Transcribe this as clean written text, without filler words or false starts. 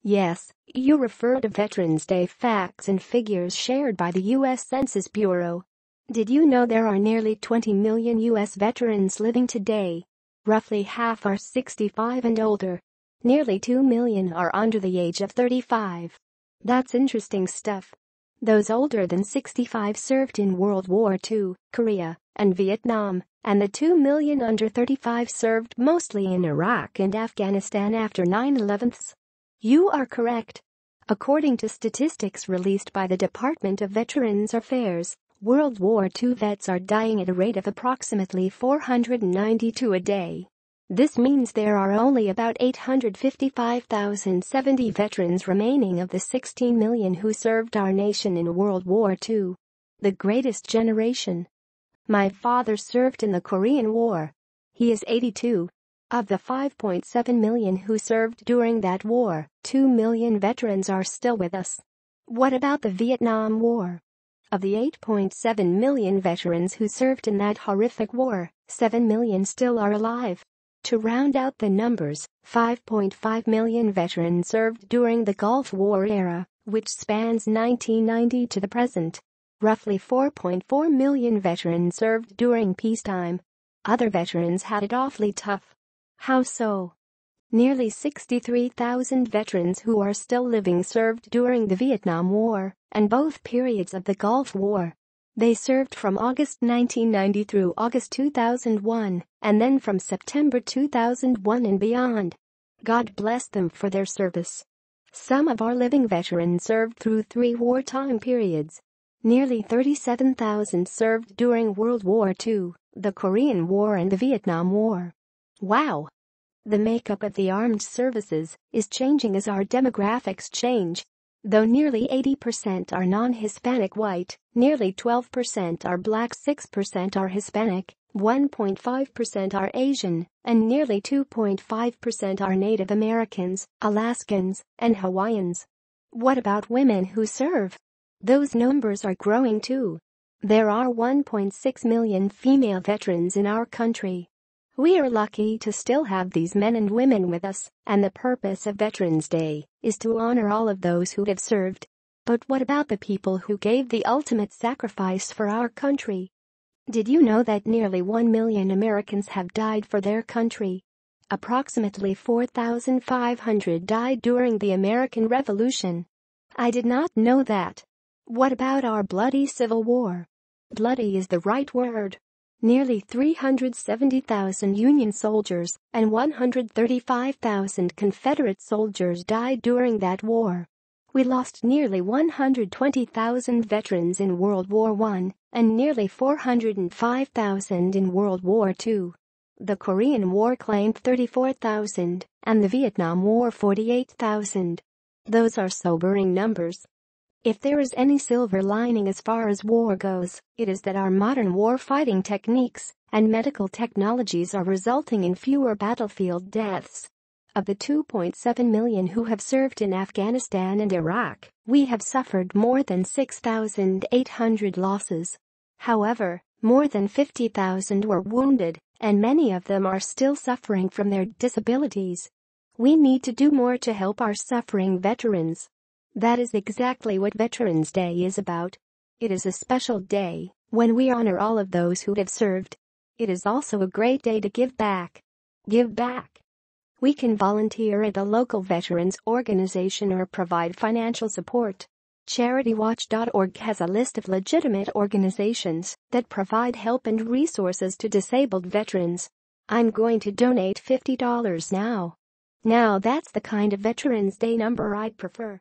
Yes, you refer to Veterans Day facts and figures shared by the U.S. Census Bureau. Did you know there are nearly 20 million U.S. veterans living today? Roughly half are 65 and older. Nearly 2 million are under the age of 35. That's interesting stuff. Those older than 65 served in World War II, Korea, and Vietnam, and the 2 million under 35 served mostly in Iraq and Afghanistan after 9/11. You are correct. According to statistics released by the Department of Veterans Affairs, World War II vets are dying at a rate of approximately 492 a day. This means there are only about 855,070 veterans remaining of the 16 million who served our nation in World War II. The greatest generation. My father served in the Korean War. He is 82. Of the 5.7 million who served during that war, 2 million veterans are still with us. What about the Vietnam War? Of the 8.7 million veterans who served in that horrific war, 7 million still are alive. To round out the numbers, 5.5 million veterans served during the Gulf War era, which spans 1990 to the present. Roughly 4.4 million veterans served during peacetime. Other veterans had it awfully tough. How so? Nearly 63,000 veterans who are still living served during the Vietnam War and both periods of the Gulf War. They served from August 1990 through August 2001, and then from September 2001 and beyond. God bless them for their service. Some of our living veterans served through 3 wartime periods. Nearly 37,000 served during World War II, the Korean War and the Vietnam War. Wow! The makeup of the armed services is changing as our demographics change. Though nearly 80% are non-Hispanic white, nearly 12% are black, 6% are Hispanic, 1.5% are Asian, and nearly 2.5% are Native Americans, Alaskans, and Hawaiians. What about women who serve? Those numbers are growing too. There are 1.6 million female veterans in our country. We are lucky to still have these men and women with us, and the purpose of Veterans Day is to honor all of those who have served. But what about the people who gave the ultimate sacrifice for our country? Did you know that nearly 1 million Americans have died for their country? Approximately 4,500 died during the American Revolution. I did not know that. What about our bloody Civil War? Bloody is the right word. Nearly 370,000 Union soldiers and 135,000 Confederate soldiers died during that war. We lost nearly 120,000 veterans in World War I and nearly 405,000 in World War II. The Korean War claimed 34,000 and the Vietnam War 48,000. Those are sobering numbers. If there is any silver lining as far as war goes, it is that our modern war-fighting techniques and medical technologies are resulting in fewer battlefield deaths. Of the 2.7 million who have served in Afghanistan and Iraq, we have suffered more than 6,800 losses. However, more than 50,000 were wounded, and many of them are still suffering from their disabilities. We need to do more to help our suffering veterans. That is exactly what Veterans Day is about. It is a special day when we honor all of those who have served. It is also a great day to give back. Give back. We can volunteer at a local veterans organization or provide financial support. CharityWatch.org has a list of legitimate organizations that provide help and resources to disabled veterans. I'm going to donate $50 now. Now that's the kind of Veterans Day number I'd prefer.